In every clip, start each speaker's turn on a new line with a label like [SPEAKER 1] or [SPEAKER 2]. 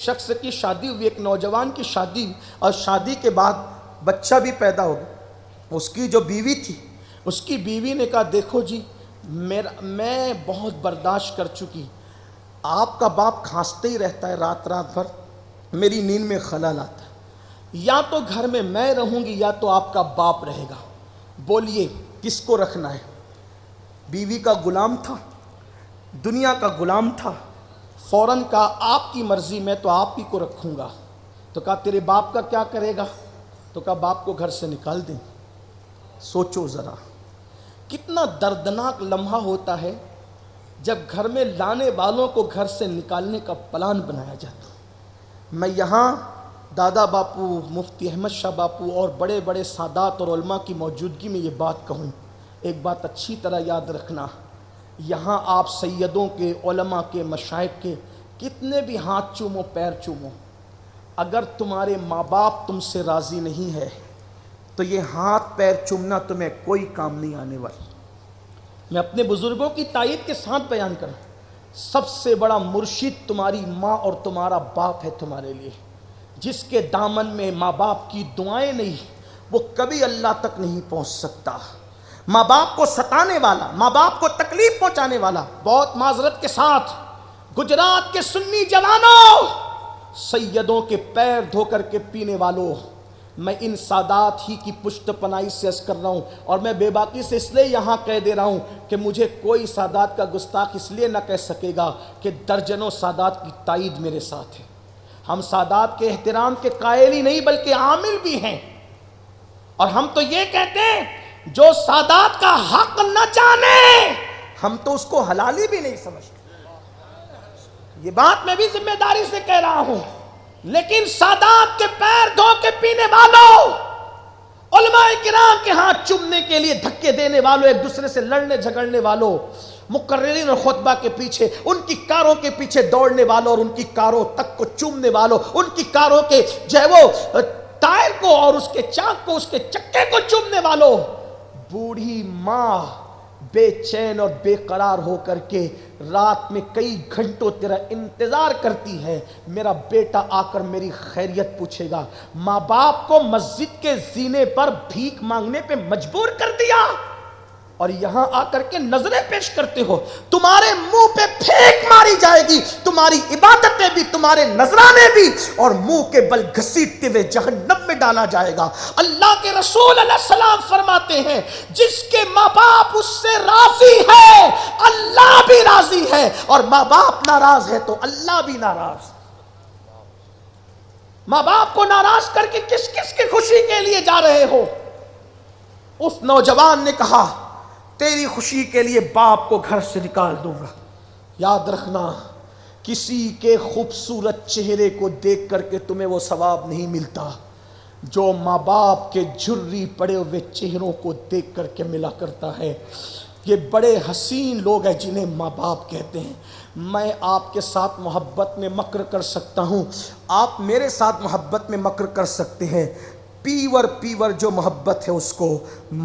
[SPEAKER 1] شخص کی شادی ہوئی، ایک نوجوان کی شادی، اور شادی کے بعد بچہ بھی پیدا ہو گیا۔ اس کی جو بیوی تھی، اس کی بیوی نے کہا دیکھو جی میں بہت برداشت کر چکی، آپ کا باپ کھانستے ہی رہتا ہے رات بھر، میری نیند میں خلل آتا ہے، یا تو گھر میں رہوں گی یا تو آپ کا باپ رہے گا، بولیے کس کو رکھنا ہے؟ بیوی کا غلام تھا، دنیا کا غلام تھا، فوراً کہا آپ کی مرضی، میں تو آپ ہی کو رکھوں گا۔ تو کہا تیرے باپ کا کیا کرے گا؟ تو کہا باپ کو گھر سے نکال دیں۔ سوچو ذرا کتنا دردناک لمحہ ہوتا ہے جب گھر میں لانے والوں کو گھر سے نکالنے کا پلان بنایا جاتا۔ میں یہاں دادا باپو، مفتی احمد شاہ باپو اور بڑے بڑے سادات اور علماء کی موجودگی میں یہ بات کہوں، ایک بات اچھی طرح یاد رکھنا، یہاں آپ سیدوں کے، علماء کے، مشائخ کے کتنے بھی ہاتھ چومو، پیر چومو، اگر تمہارے ماں باپ تم سے راضی نہیں ہے تو یہ ہاتھ پیر چومنا تمہیں کوئی کام نہیں آنے والا۔ میں اپنے بزرگوں کی تائید کے ساتھ بیان کروں، سب سے بڑا مرشد تمہاری ماں اور تمہارا باپ ہے تمہارے لیے۔ جس کے دامن میں ماں باپ کی دعائیں نہیں، وہ کبھی اللہ تک نہیں پہنچ سکتا۔ ماں باپ کو ستانے والا، ماں باپ کو تکلیف پہنچانے والا، بہت معذرت کے ساتھ گجرات کے سنی جوانوں، سیدوں کے پیر دھو کر کے پینے والوں، میں ان سادات ہی کی پشت پناہی سے عرض کر رہا ہوں، اور میں بے باکی سے اس لیے یہاں کہہ دے رہا ہوں کہ مجھے کوئی سادات کا گستاخ اس لیے نہ کہہ سکے گا کہ درجنوں سادات کی تائید میرے ساتھ ہے۔ ہم سادات کے احترام کے قائل ہی نہیں بلکہ عامل بھی ہیں، اور ہم تو یہ کہتے ہیں جو سادات کا حق نہ جانے ہم تو اس کو حلالی بھی نہیں سمجھتے۔ یہ بات میں بھی ذمہ داری سے کہہ رہا ہوں، لیکن سادات کے پیر دھو کے پینے والوں، علماء کرام کے ہاتھ چومنے کے لیے دھکے دینے والوں، ایک دوسرے سے لڑنے جھگڑنے والوں، مقررین اور خطبہ کے پیچھے، ان کی کاروں کے پیچھے دوڑنے والوں اور ان کی کاروں تک کو چومنے والوں، ان کی کاروں کے جو ہے وہ ٹائر کو اور اس کے چاک کو، اس کے چکے کو چومنے والوں، بوڑھی ماں بے چین اور بے قرار ہو کر کے رات میں کئی گھنٹوں تیرا انتظار کرتی ہے، میرا بیٹا آ کر میری خیریت پوچھے گا۔ ماں باپ کو مسجد کے زینے پر بھیک مانگنے پہ مجبور کر دیا، اور یہاں آ کر کے نظریں پیش کرتے ہو، تمہارے منہ پہ پھینک ماری جائے گی، تمہاری عبادتیں بھی، تمہارے نذرانے بھی، اور منہ کے بل گھسیٹتے ہوئے جہنم میں ڈالا جائے گا۔ اللہ کے رسول علیہ السلام فرماتے ہیں جس کے ماں باپ اس سے راضی ہے اللہ بھی راضی ہے، اور ماں باپ ناراض ہے تو اللہ بھی ناراض۔ ماں باپ کو ناراض کر کے کس کس کی خوشی کے لیے جا رہے ہو؟ اس نوجوان نے کہا تیری خوشی کے لیے باپ کو گھر سے نکال دوں گا۔ یاد رکھنا کسی کے خوبصورت چہرے کو دیکھ کر کے تمہیں وہ ثواب نہیں ملتا جو ماں باپ کے جھری پڑے ہوئے چہروں کو دیکھ کر کے ملا کرتا ہے۔ یہ بڑے حسین لوگ ہیں جنہیں ماں باپ کہتے ہیں۔ میں آپ کے ساتھ محبت میں مکر کر سکتا ہوں، آپ میرے ساتھ محبت میں مکر کر سکتے ہیں، پیور جو محبت ہے اس کو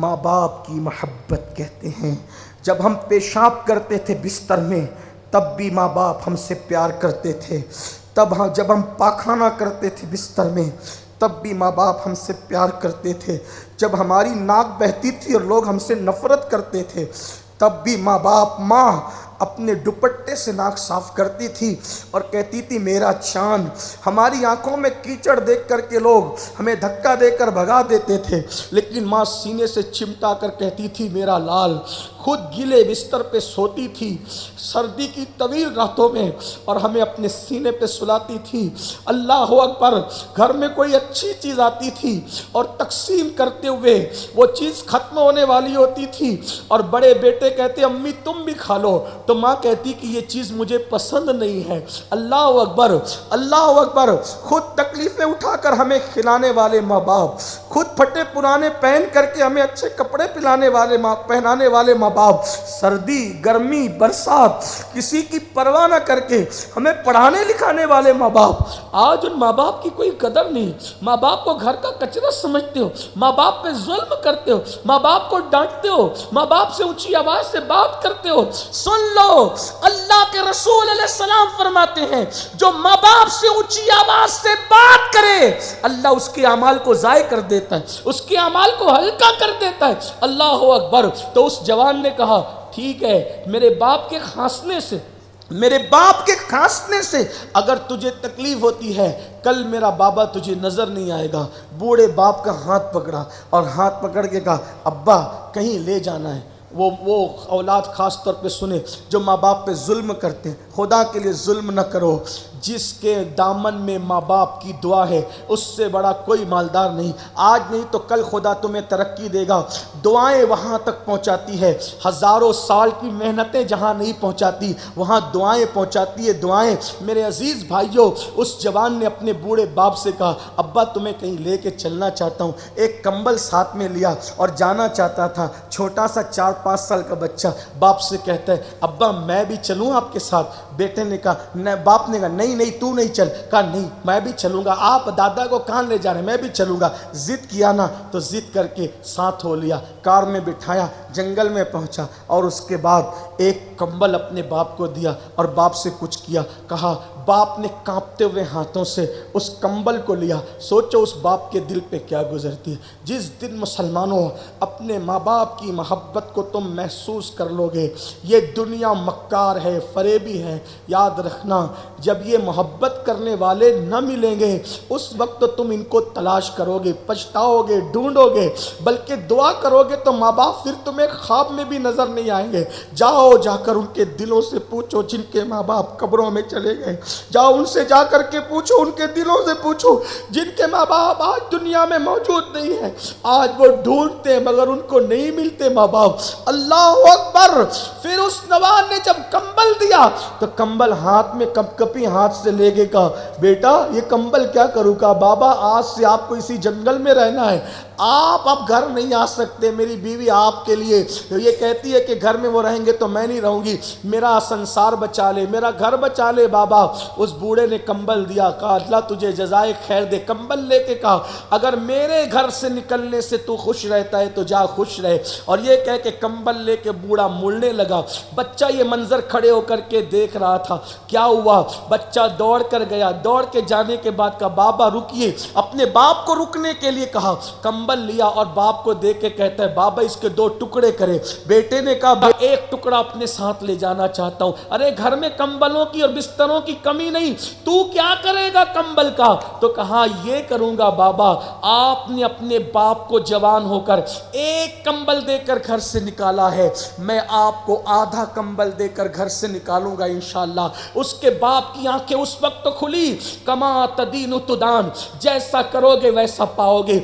[SPEAKER 1] ماں باپ کی محبت کہتے ہیں۔ جب ہم پیشاب کرتے تھے بستر میں تب بھی ماں باپ ہم سے پیار کرتے تھے، جب ہم پاخانہ کرتے تھے بستر میں تب بھی ماں باپ ہم سے پیار کرتے تھے، جب ہماری ناک بہتی تھی اور لوگ ہم سے نفرت کرتے تھے تب بھی ماں اپنے دوپٹے سے ناک صاف کرتی تھی اور کہتی تھی میرا چاند۔ ہماری آنکھوں میں کیچڑ دیکھ کر کے لوگ ہمیں دھکا دے کر بھگا دیتے تھے، لیکن ماں سینے سے چمٹا کر کہتی تھی میرا لال۔ خود گیلے بستر پہ سوتی تھی سردی کی طویل راتوں میں اور ہمیں اپنے سینے پہ سلاتی تھی۔ اللہ اکبر، گھر میں کوئی اچھی چیز آتی تھی اور تقسیم کرتے ہوئے وہ چیز ختم ہونے والی ہوتی تھی اور بڑے بیٹے کہتے امی تم بھی کھا لو، تو ماں کہتی کہ یہ چیز مجھے پسند نہیں ہے۔ اللہ اکبر، اللہ اکبر، خود تکلیفیں اٹھا کر ہمیں کھلانے والے ماں باپ، خود پھٹے پرانے پہن کر کے ہمیں اچھے کپڑے پہنانے والے ماں باپ، سردی گرمی برسات کسی کی پرواہ نہ کر کے ہمیں پڑھانے لکھانے والے ماں باپ، آج ان ماں باپ کی کوئی قدر نہیں، ماں باپ کو گھر کا کچرا سمجھتے ہو، ماں باپ پہ ظلم کرتے ہو، ماں باپ کو ڈانٹتے ہو، ماں باپ سے اونچی آواز سے بات کرتے ہو۔ سن لو، اللہ کے رسول علیہ السلام فرماتے ہیں جو ماں باپ سے اونچی آواز سے بات کرے اللہ اس کے اعمال کو ضائع کر دیتا ہے، اس کے اعمال کو ہلکا کر دیتا ہے۔ اللہ اکبر۔ تو اس جوان نے کہا ٹھیک ہے، میرے باپ کے کھانسنے سے اگر تجھے تکلیف ہوتی ہے، کل میرا بابا تجھے نظر نہیں آئے گا۔ بوڑھے باپ کا ہاتھ پکڑا اور ہاتھ پکڑ کے کہا ابا کہیں لے جانا ہے۔ وہ اولاد خاص طور پہ سنے جو ماں باپ پہ ظلم کرتے ہیں، خدا کے لیے ظلم نہ کرو۔ جس کے دامن میں ماں باپ کی دعا ہے اس سے بڑا کوئی مالدار نہیں۔ آج نہیں تو کل خدا تمہیں ترقی دے گا۔ دعائیں وہاں تک پہنچاتی ہے، ہزاروں سال کی محنتیں جہاں نہیں پہنچاتی وہاں دعائیں پہنچاتی ہے۔ دعائیں میرے عزیز بھائیوں، اس جوان نے اپنے بوڑھے باپ سے کہا ابا تمہیں کہیں لے کے چلنا چاہتا ہوں۔ ایک کمبل ساتھ میں لیا اور جانا چاہتا تھا۔ چھوٹا سا 4-5 سال کا بچہ باپ سے کہتا ہے ابا میں بھی چلوں آپ کے ساتھ؟ بیٹے نے کہا باپ نے کہا نہیں تو نہیں چل۔ کہا نہیں میں بھی چلوں گا، آپ دادا کو کہاں لے جا رہے ہیں، میں بھی چلوں گا۔ ضد کیا نا تو ضد کر کے ساتھ ہو لیا، کار میں بٹھایا، جنگل میں پہنچا اور اس کے بعد ایک کمبل اپنے باپ کو دیا اور باپ سے کچھ کیا۔ کہا باپ نے کانپتے ہوئے ہاتھوں سے اس کمبل کو لیا۔ سوچو اس باپ کے دل پہ کیا گزرتی ہے۔ جس دن مسلمانوں اپنے ماں باپ کی محبت کو تم محسوس کر لو گے، یہ دنیا مکار ہے، فریبی ہے، یاد رکھنا جب یہ محبت کرنے والے نہ ملیں گے اس وقت تو تم ان کو تلاش کرو گے، پچھتاؤ گے، ڈھونڈو گے، بلکہ دعا کرو گے تو ماں باپ پھر تمہیں خواب میں بھی نظر نہیں آئیں گے۔ جاؤ جا کر ان کے دلوں سے پوچھو جن کے ماں باپ قبروں میں چلے گئے، جاؤ ان سے جا کر کے پوچھو، ان کے دلوں سے پوچھو جن کے ماں باپ آج دنیا میں موجود نہیں ہیں، آج وہ ڈھونڈتے ہیں مگر ان کو نہیں ملتے ماں باپ۔ اللہ اکبر۔ پھر اس نوان نے جب کمبل دیا تو کمبل ہاتھ میں کپی ہاتھ سے لے کے کہا بیٹا یہ کمبل کیا کروں؟ کہا بابا آج سے آپ کو اسی جنگل میں رہنا ہے، آپ اب گھر نہیں آ سکتے، میری بیوی آپ کے لیے یہ کہتی ہے کہ گھر میں وہ رہیں گے تو میں نہیں رہوں گی، میرا سنسار بچا لے، میرا گھر بچا لے بابا۔ اس بوڑھے نے کمبل دیا، کہا اللہ تجھے جزائے خیر دے۔ کمبل لے کے کہا اگر میرے گھر سے نکلنے سے تو خوش رہتا ہے تو جا خوش رہے۔ اور یہ کہہ کے کمبل لے کے بوڑھا مڑنے لگا۔ بچہ یہ منظر کھڑے ہو کر کے دیکھ رہا تھا۔ کیا ہوا؟ بچہ دوڑ کر گیا، دوڑ کے جانے کے بعد کہا بابا رکیے، اپنے باپ کو رکنے کے لیے کہا، کمبل لیا اور باپ کو دیکھ کے کہتا ہے بابا اس کے 2 ٹکڑے کرے۔ بیٹے نے کہا میں ایک ٹکڑا اپنے ساتھ لے جانا چاہتا ہوں۔ ارے گھر میں کمبلوں کی اور بستروں کی کمی نہیں، تو کیا کرے گا کمبل کا؟ تو کہا یہ کروں گا بابا، آپ نے اپنے باپ کو جوان ہو کر ایک کمبل دے کر گھر سے نکالا ہے، میں آپ کو آدھا کمبل دے کر گھر سے نکالوں گا انشاءاللہ۔ اس کے باپ کی آنکھیں اس وقت کھلی، کما تدین تدان، جیسا کرو گے ویسا پاؤ گے۔